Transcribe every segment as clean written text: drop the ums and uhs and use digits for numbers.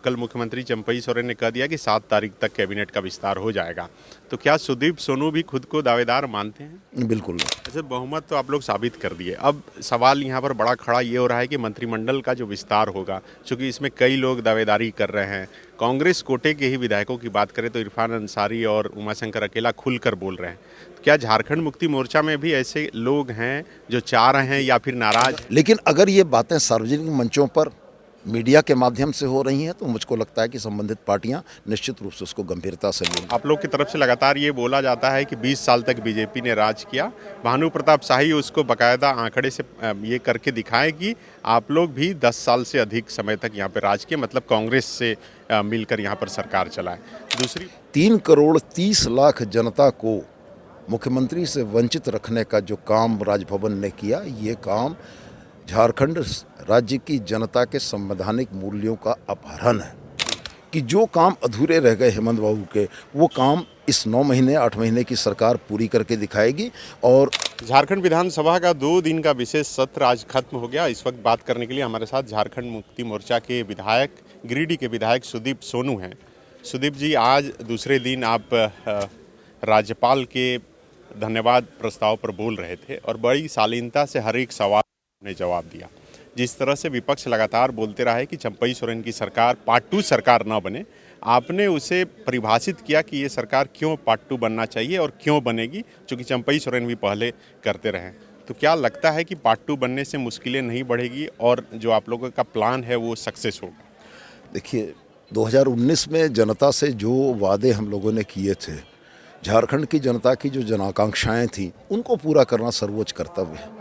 कल मुख्यमंत्री चंपई सोरेन ने कह दिया कि 7 तारीख तक कैबिनेट का विस्तार हो जाएगा। तो क्या सुदीप सोनू भी खुद को दावेदार मानते हैं? बिल्कुल। ऐसे बहुमत तो आप लोग साबित कर दिए। अब सवाल यहाँ पर बड़ा खड़ा ये हो रहा है कि मंत्रिमंडल का जो विस्तार होगा, चूंकि इसमें कई लोग दावेदारी कर रहे हैं। कांग्रेस कोटे के ही विधायकों की बात करें तो इरफान अंसारी और उमाशंकर अकेला खुलकर बोल रहे हैं। तो क्या झारखंड मुक्ति मोर्चा में भी ऐसे लोग हैं जो चाह रहे हैं या फिर नाराज? लेकिन अगर ये बातें सार्वजनिक मंचों पर मीडिया के माध्यम से हो रही हैं तो मुझको लगता है कि संबंधित पार्टियां निश्चित रूप से उसको गंभीरता से लेंगी। आप लोग की तरफ से लगातार ये बोला जाता है कि 20 साल तक बीजेपी ने राज किया। भानु प्रताप शाही उसको बाकायदा आंकड़े से ये करके दिखाए कि आप लोग भी 10 साल से अधिक समय तक यहाँ पे राज किए, मतलब कांग्रेस से मिलकर यहाँ पर सरकार चलाए। दूसरी 3,30,00,000 जनता को मुख्यमंत्री से वंचित रखने का जो काम राजभवन ने किया, ये काम झारखंड राज्य की जनता के संवैधानिक मूल्यों का अपहरण है। कि जो काम अधूरे रह गए हेमंत बाबू के, वो काम इस 9 महीने 8 महीने की सरकार पूरी करके दिखाएगी। और झारखंड विधानसभा का 2 दिन का विशेष सत्र आज खत्म हो गया। इस वक्त बात करने के लिए हमारे साथ झारखंड मुक्ति मोर्चा के विधायक, गिरिडीह के विधायक सुदीप सोनू हैं। सुदीप जी, आज दूसरे दिन आप राज्यपाल के धन्यवाद प्रस्ताव पर बोल रहे थे और बड़ी शालीनता से हर एक सवाल ने जवाब दिया। जिस तरह से विपक्ष लगातार बोलते रहा है कि चंपई सोरेन की सरकार पार्ट 2 सरकार ना बने, आपने उसे परिभाषित किया कि ये सरकार क्यों पार्ट 2 बनना चाहिए और क्यों बनेगी, क्योंकि चंपई सोरेन भी पहले करते रहे। तो क्या लगता है कि पार्ट 2 बनने से मुश्किलें नहीं बढ़ेगी और जो आप लोगों का प्लान है वो सक्सेस होगा? देखिए, 2019 में जनता से जो वादे हम लोगों ने किए थे, झारखंड की जनता की जो जनाकांक्षाएं थी, उनको पूरा करना सर्वोच्च कर्तव्य है।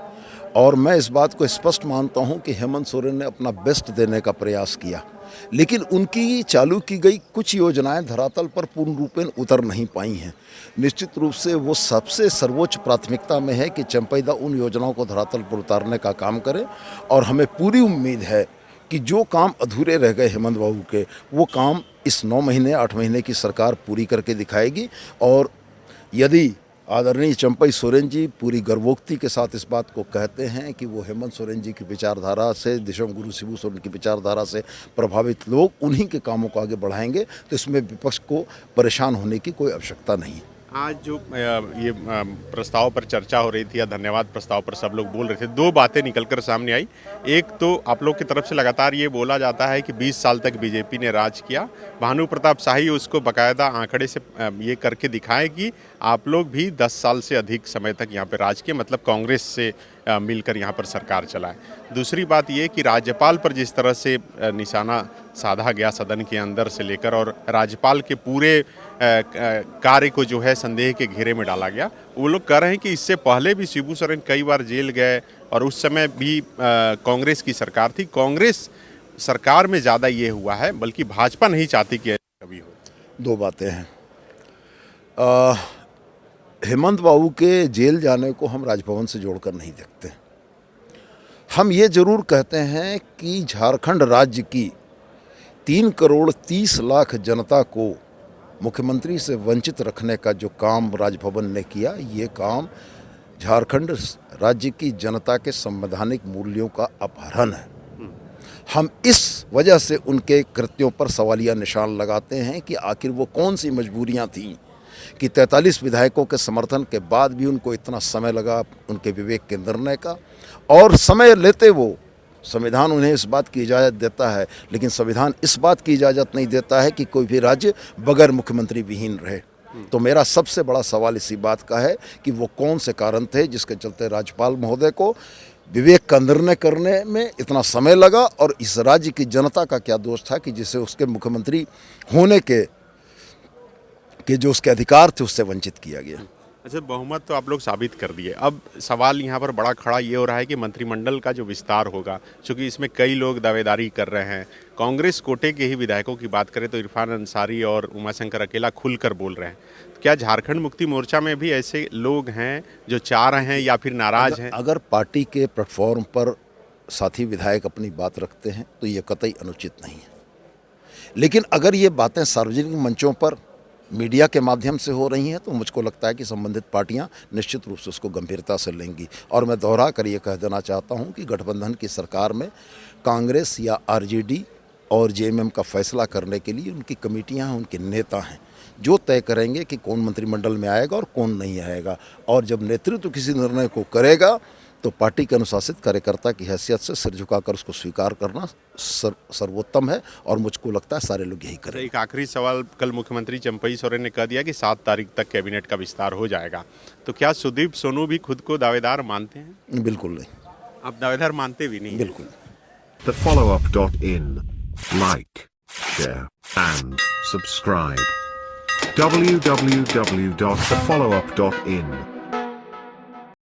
और मैं इस बात को स्पष्ट मानता हूं कि हेमंत सोरेन ने अपना बेस्ट देने का प्रयास किया, लेकिन उनकी चालू की गई कुछ योजनाएं धरातल पर पूर्ण रूपेण उतर नहीं पाई हैं। निश्चित रूप से वो सबसे सर्वोच्च प्राथमिकता में है कि चंपईदा उन योजनाओं को धरातल पर उतारने का काम करे। और हमें पूरी उम्मीद है कि जो काम अधूरे रह गए हेमंत बाबू के, वो काम इस 9 महीने 8 महीने की सरकार पूरी करके दिखाएगी। और यदि आदरणीय चंपई सोरेन जी पूरी गर्वोक्ति के साथ इस बात को कहते हैं कि वो हेमंत सोरेन जी की विचारधारा से, दिशम गुरु शिबू सोरेन की विचारधारा से प्रभावित लोग उन्हीं के कामों को आगे बढ़ाएंगे, तो इसमें विपक्ष को परेशान होने की कोई आवश्यकता नहीं। आज जो ये प्रस्ताव पर चर्चा हो रही थी या धन्यवाद प्रस्ताव पर सब लोग बोल रहे थे, 2 बातें निकलकर सामने आई। एक तो आप लोग की तरफ से लगातार ये बोला जाता है कि 20 साल तक बीजेपी ने राज किया। भानु प्रताप शाही उसको बाकायदा आंकड़े से ये करके दिखाए कि आप लोग भी 10 साल से अधिक समय तक यहाँ पे राज किए, मतलब कांग्रेस से मिलकर यहाँ पर सरकार चलाए। दूसरी बात ये कि राज्यपाल पर जिस तरह से निशाना साधा गया सदन के अंदर से लेकर, और राज्यपाल के पूरे कार्य को जो है संदेह के घेरे में डाला गया। वो लोग कह रहे हैं कि इससे पहले भी शिबू सोरेन कई बार जेल गए और उस समय भी कांग्रेस की सरकार थी। कांग्रेस सरकार में ज़्यादा ये हुआ है, बल्कि भाजपा नहीं चाहती कि ऐसा कभी हो। 2 बातें हैं। हेमंत बाबू के जेल जाने को हम राजभवन से जोड़कर नहीं देखते। हम ये जरूर कहते हैं कि झारखंड राज्य की 3,30,00,000 जनता को मुख्यमंत्री से वंचित रखने का जो काम राजभवन ने किया, ये काम झारखंड राज्य की जनता के संवैधानिक मूल्यों का अपहरण है। हम इस वजह से उनके कृत्यों पर सवालिया निशान लगाते हैं कि आखिर वो कौन सी मजबूरियां थीं कि 43 विधायकों के समर्थन के बाद भी उनको इतना समय लगा उनके विवेक के निर्णय का। और समय लेते वो संविधान उन्हें इस बात की इजाज़त देता है, लेकिन संविधान इस बात की इजाज़त नहीं देता है कि कोई भी राज्य बगैर मुख्यमंत्री विहीन रहे। तो मेरा सबसे बड़ा सवाल इसी बात का है कि वो कौन से कारण थे जिसके चलते राज्यपाल महोदय को विवेक का निर्णय करने में इतना समय लगा, और इस राज्य की जनता का क्या दोष था कि जिसे उसके मुख्यमंत्री होने के जो उसके अधिकार थे उससे वंचित किया गया। अच्छा, बहुमत तो आप लोग साबित कर दिए। अब सवाल यहाँ पर बड़ा खड़ा ये हो रहा है कि मंत्रिमंडल का जो विस्तार होगा, क्योंकि इसमें कई लोग दावेदारी कर रहे हैं। कांग्रेस कोटे के ही विधायकों की बात करें तो इरफान अंसारी और उमाशंकर अकेला खुलकर बोल रहे हैं। तो क्या झारखंड मुक्ति मोर्चा में भी ऐसे लोग हैं जो चाह रहे हैं या फिर नाराज हैं? अगर पार्टी के प्लेटफॉर्म पर साथी विधायक अपनी बात रखते हैं तो ये कतई अनुचित नहीं है, लेकिन अगर ये बातें सार्वजनिक मंचों पर मीडिया के माध्यम से हो रही हैं तो मुझको लगता है कि संबंधित पार्टियां निश्चित रूप से उसको गंभीरता से लेंगी। और मैं दोहरा कर ये कह देना चाहता हूं कि गठबंधन की सरकार में कांग्रेस या आरजेडी और जेएमएम का फैसला करने के लिए उनकी कमेटियां हैं, उनके नेता हैं जो तय करेंगे कि कौन मंत्रिमंडल में आएगा और कौन नहीं आएगा। और जब नेतृत्व किसी निर्णय को करेगा तो पार्टी के अनुशासित कार्यकर्ता की हैसियत से सिर झुकाकर उसको स्वीकार करना सर्वोत्तम है और मुझको लगता है सारे लोग यही करें। एक आखिरी सवाल, कल मुख्यमंत्री चंपई सोरेन ने कह दिया कि 7 तारीख तक कैबिनेट का विस्तार हो जाएगा, तो क्या सुदीप सोनू भी खुद को दावेदार मानते हैं? बिल्कुल नहीं, आप दावेदार मानते भी नहीं? बिल्कुल। TheFollowUp.in. Like, share, and subscribe. www.thefollowup.in